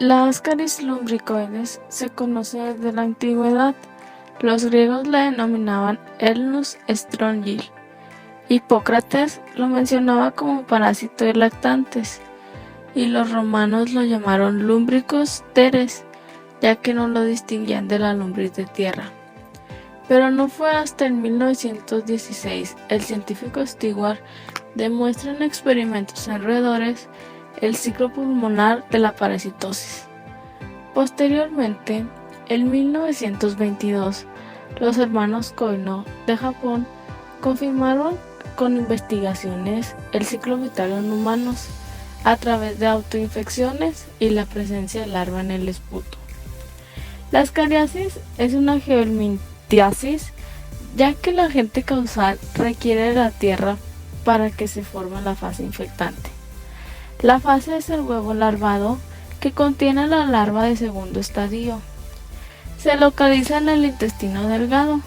La Ascaris lumbricoides se conoce desde la antigüedad. Los griegos la denominaban Elnus strongyle. Hipócrates lo mencionaba como parásito de lactantes, y los romanos lo llamaron Lumbricus teres, ya que no lo distinguían de la lombriz de tierra. Pero no fue hasta en 1916 el científico Stewart demuestra en experimentos en roedores el ciclo pulmonar de la parasitosis. Posteriormente, en 1922, los hermanos Koino de Japón confirmaron con investigaciones el ciclo vital en humanos a través de autoinfecciones y la presencia de larva en el esputo. La ascariasis es una geohelminthiasis, ya que el agente causal requiere de la tierra para que se forme la fase infectante. La fase es el huevo larvado, que contiene la larva de segundo estadio. Se localiza en el intestino delgado,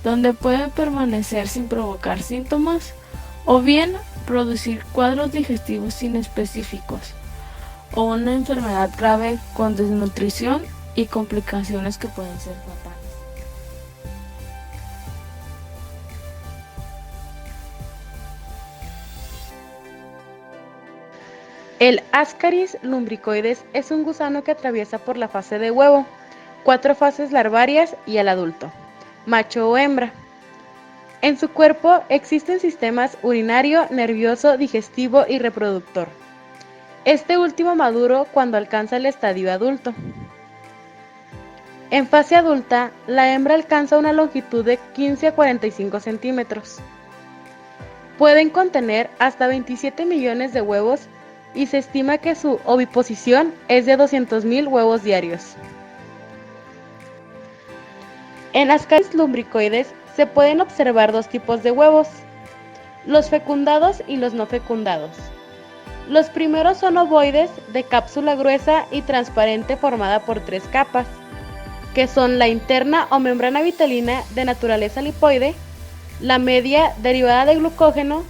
donde puede permanecer sin provocar síntomas o bien producir cuadros digestivos inespecíficos o una enfermedad grave con desnutrición y complicaciones que pueden ser fatales. El Ascaris lumbricoides es un gusano que atraviesa por la fase de huevo, 4 fases larvarias y el adulto, macho o hembra. En su cuerpo existen sistemas urinario, nervioso, digestivo y reproductor. Este último maduro cuando alcanza el estadio adulto. En fase adulta, la hembra alcanza una longitud de 15 a 45 centímetros. Pueden contener hasta 27 millones de huevos y se estima que su oviposición es de 200.000 huevos diarios. En Ascaris lumbricoides se pueden observar dos tipos de huevos, los fecundados y los no fecundados. Los primeros son ovoides de cápsula gruesa y transparente formada por 3 capas, que son la interna o membrana vitelina de naturaleza lipoide, la media derivada de glucógeno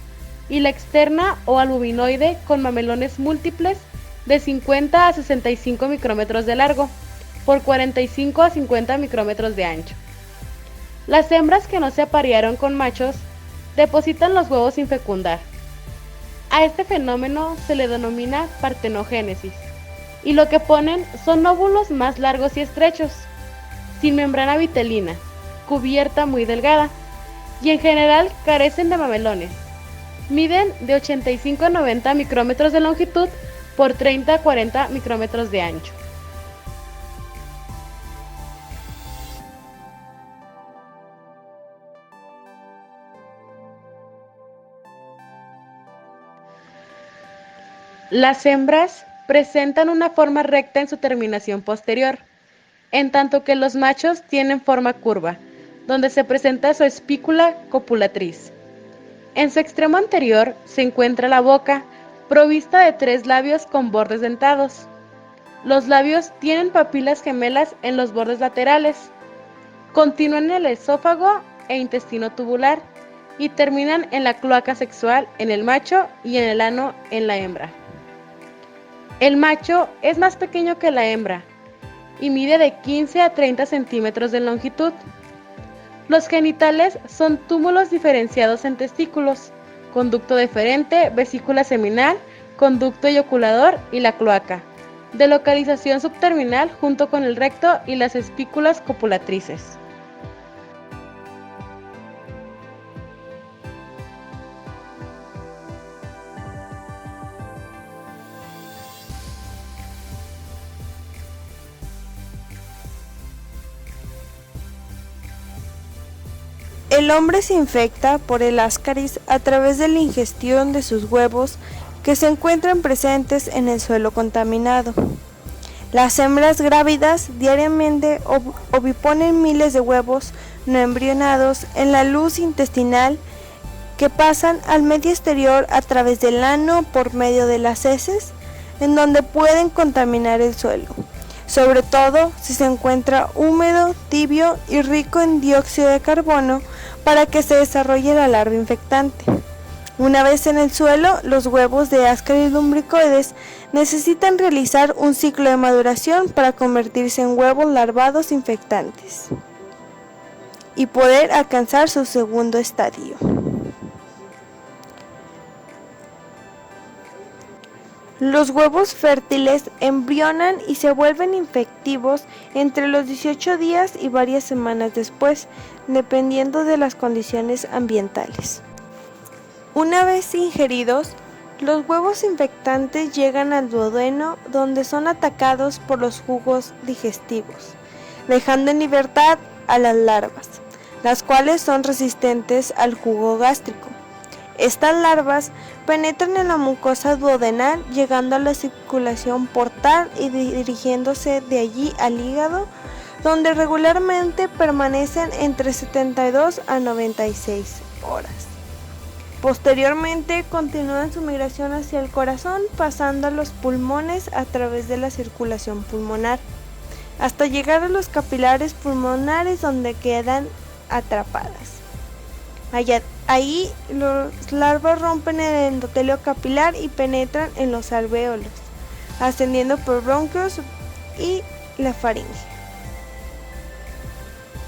y la externa o albuminoide con mamelones múltiples de 50 a 65 micrómetros de largo por 45 a 50 micrómetros de ancho. Las hembras que no se aparearon con machos depositan los huevos sin fecundar. A este fenómeno se le denomina partenogénesis, y lo que ponen son óvulos más largos y estrechos, sin membrana vitelina, cubierta muy delgada, y en general carecen de mamelones. Miden de 85 a 90 micrómetros de longitud por 30 a 40 micrómetros de ancho. Las hembras presentan una forma recta en su terminación posterior, en tanto que los machos tienen forma curva, donde se presenta su espícula copulatriz. En su extremo anterior se encuentra la boca, provista de 3 labios con bordes dentados. Los labios tienen papilas gemelas en los bordes laterales, continúan en el esófago e intestino tubular y terminan en la cloaca sexual en el macho y en el ano en la hembra. El macho es más pequeño que la hembra y mide de 15 a 30 centímetros de longitud. Los genitales son túmulos diferenciados en testículos, conducto deferente, vesícula seminal, conducto eyaculador y la cloaca, de localización subterminal junto con el recto y las espículas copulatrices. El hombre se infecta por el Ascaris a través de la ingestión de sus huevos que se encuentran presentes en el suelo contaminado. Las hembras grávidas diariamente oviponen miles de huevos no embrionados en la luz intestinal que pasan al medio exterior a través del ano por medio de las heces, en donde pueden contaminar el suelo, sobre todo si se encuentra húmedo, tibio y rico en dióxido de carbono para que se desarrolle la larva infectante. Una vez en el suelo, los huevos de Ascaris lumbricoides necesitan realizar un ciclo de maduración para convertirse en huevos larvados infectantes y poder alcanzar su segundo estadio. Los huevos fértiles embrionan y se vuelven infectivos entre los 18 días y varias semanas después, dependiendo de las condiciones ambientales. Una vez ingeridos, los huevos infectantes llegan al duodeno, donde son atacados por los jugos digestivos, dejando en libertad a las larvas, las cuales son resistentes al jugo gástrico. Estas larvas penetran en la mucosa duodenal, llegando a la circulación portal y dirigiéndose de allí al hígado, donde regularmente permanecen entre 72 a 96 horas. Posteriormente continúan su migración hacia el corazón, pasando a los pulmones a través de la circulación pulmonar, hasta llegar a los capilares pulmonares, donde quedan atrapadas. Ahí las larvas rompen el endotelio capilar y penetran en los alvéolos, ascendiendo por bronquios y la faringe.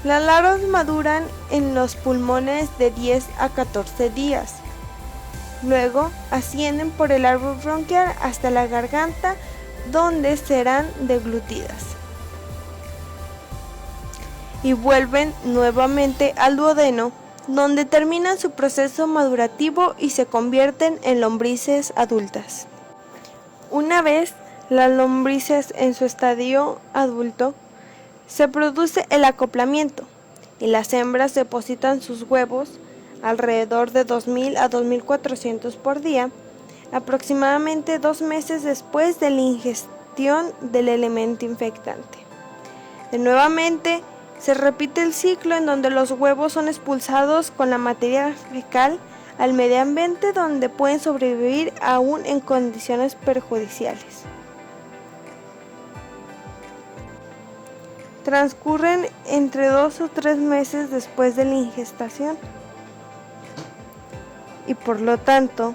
Las larvas maduran en los pulmones de 10 a 14 días. Luego ascienden por el árbol bronquial hasta la garganta, donde serán deglutidas. Y vuelven nuevamente al duodeno, donde terminan su proceso madurativo y se convierten en lombrices adultas. Una vez las lombrices en su estadio adulto, se produce el acoplamiento y las hembras depositan sus huevos alrededor de 2.000 a 2.400 por día, aproximadamente 2 meses después de la ingestión del elemento infectante. Nuevamente se repite el ciclo, en donde los huevos son expulsados con la materia fecal al medio ambiente, donde pueden sobrevivir aún en condiciones perjudiciales. Transcurren entre 2 o 3 meses después de la ingestación y por lo tanto,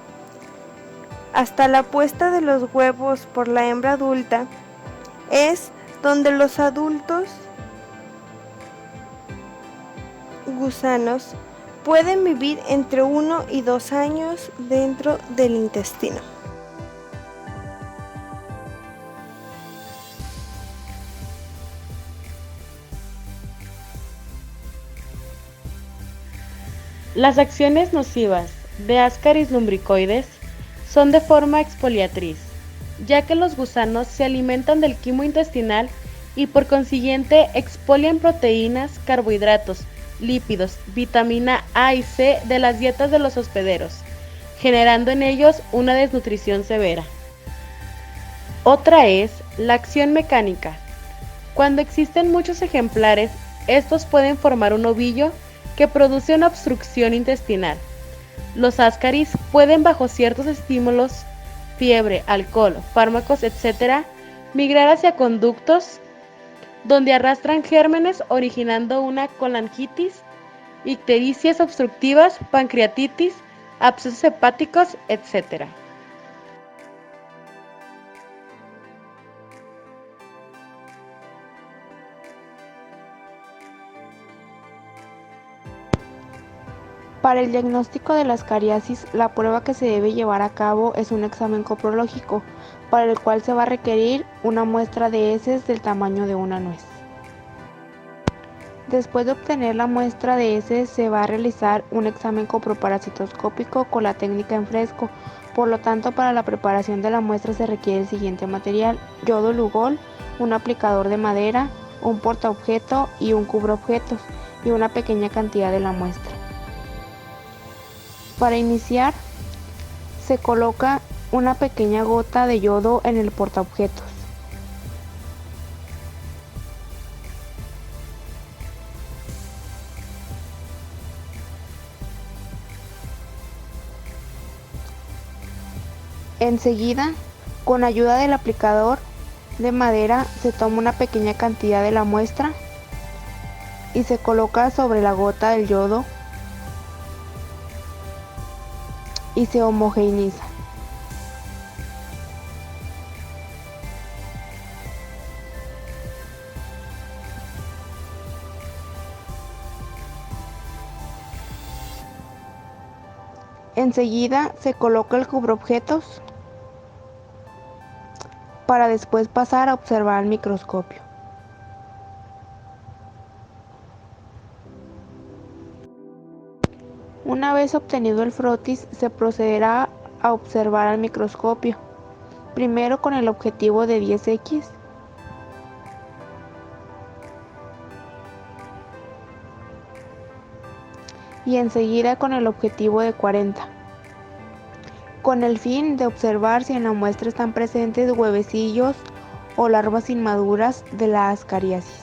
hasta la puesta de los huevos por la hembra adulta es donde los adultos gusanos pueden vivir entre 1 y 2 años dentro del intestino. Las acciones nocivas de Ascaris lumbricoides son de forma exfoliatriz, ya que los gusanos se alimentan del quimo intestinal y por consiguiente expolian proteínas, carbohidratos, lípidos, vitamina A y C de las dietas de los hospederos, generando en ellos una desnutrición severa. Otra es la acción mecánica. Cuando existen muchos ejemplares, estos pueden formar un ovillo que produce una obstrucción intestinal. Los ascaris pueden, bajo ciertos estímulos, fiebre, alcohol, fármacos, etc., migrar hacia conductos donde arrastran gérmenes, originando una colangitis, ictericias obstructivas, pancreatitis, abscesos hepáticos, etc. Para el diagnóstico de la ascariasis, la prueba que se debe llevar a cabo es un examen coprológico, para el cual se va a requerir una muestra de heces del tamaño de una nuez. Después de obtener la muestra de heces, se va a realizar un examen coproparasitoscópico con la técnica en fresco. Por lo tanto, para la preparación de la muestra se requiere el siguiente material: yodo Lugol, un aplicador de madera, un portaobjeto y un cubreobjetos, y una pequeña cantidad de la muestra. Para iniciar, se coloca una pequeña gota de yodo en el portaobjetos. Enseguida, con ayuda del aplicador de madera, se toma una pequeña cantidad de la muestra y se coloca sobre la gota del yodo y se homogeneiza. Enseguida se coloca el cubreobjetos para después pasar a observar al microscopio. Una vez obtenido el frotis, se procederá a observar al microscopio, primero con el objetivo de 10X y enseguida con el objetivo de 40, con el fin de observar si en la muestra están presentes huevecillos o larvas inmaduras de la ascariasis.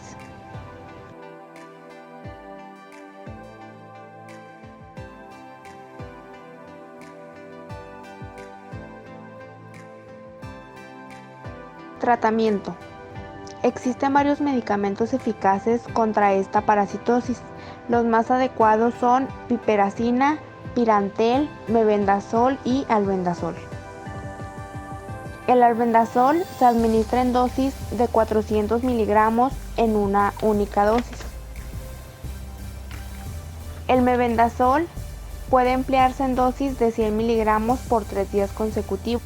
Tratamiento. Existen varios medicamentos eficaces contra esta parasitosis. Los más adecuados son piperacina, pirantel, mebendazol y albendazol. El albendazol se administra en dosis de 400 miligramos en una única dosis. El mebendazol puede emplearse en dosis de 100 miligramos por 3 días consecutivos.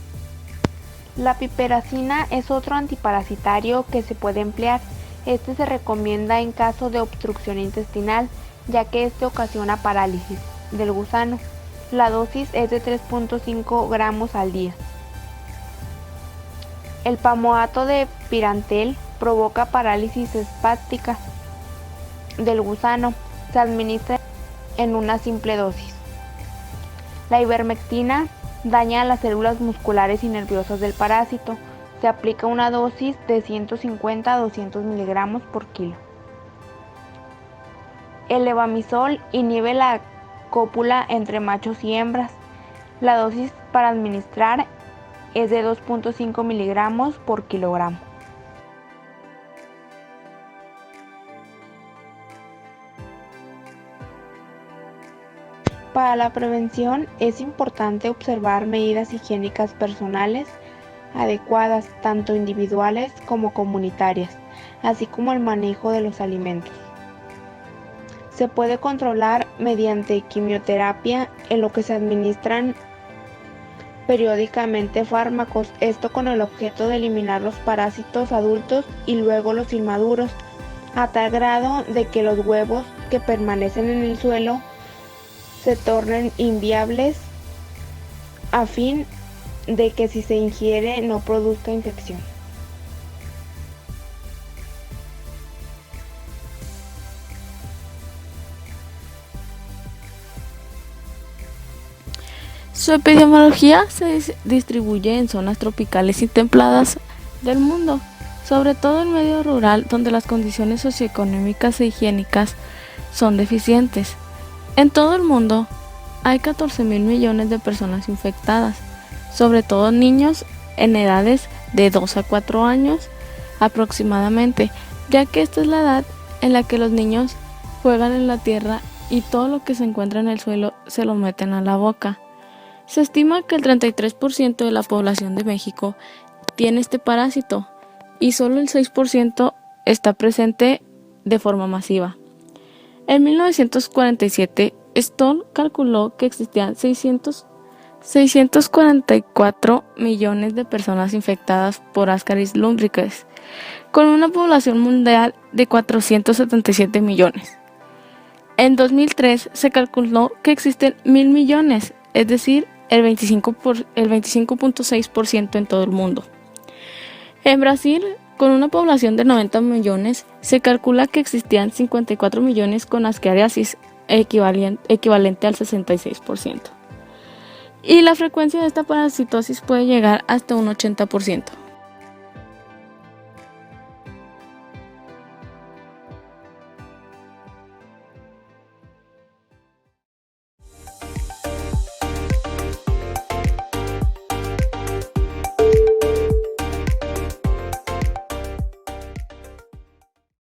La piperacina es otro antiparasitario que se puede emplear. Este se recomienda en caso de obstrucción intestinal, ya que este ocasiona parálisis del gusano. La dosis es de 3.5 gramos al día. El palmoato de pirantel provoca parálisis espástica del gusano. Se administra en una simple dosis. La ivermectina daña las células musculares y nerviosas del parásito. Se aplica una dosis de 150 a 200 miligramos por kilo. El levamisol inhibe la cópula entre machos y hembras. La dosis para administrar es de 2.5 miligramos por kilogramo. Para la prevención es importante observar medidas higiénicas personales adecuadas, tanto individuales como comunitarias, así como el manejo de los alimentos. Se puede controlar mediante quimioterapia, en lo que se administran periódicamente fármacos, esto con el objeto de eliminar los parásitos adultos y luego los inmaduros, a tal grado de que los huevos que permanecen en el suelo se tornen inviables, a fin de que si se ingiere no produzca infección. Su epidemiología se distribuye en zonas tropicales y templadas del mundo, sobre todo en medio rural donde las condiciones socioeconómicas e higiénicas son deficientes. En todo el mundo hay 14.000 millones de personas infectadas, sobre todo niños en edades de 2 a 4 años aproximadamente, ya que esta es la edad en la que los niños juegan en la tierra y todo lo que se encuentra en el suelo se lo meten a la boca. Se estima que el 33% de la población de México tiene este parásito y solo el 6% está presente de forma masiva. En 1947, Stone calculó que existían 644 millones de personas infectadas por Ascaris lumbricoides, con una población mundial de 477 millones. En 2003 se calculó que existen 1.000 millones, es decir, el 25.6% en todo el mundo. En Brasil, con una población de 90 millones, se calcula que existían 54 millones con ascariasis, equivalente al 66%. Y la frecuencia de esta parasitosis puede llegar hasta un 80%.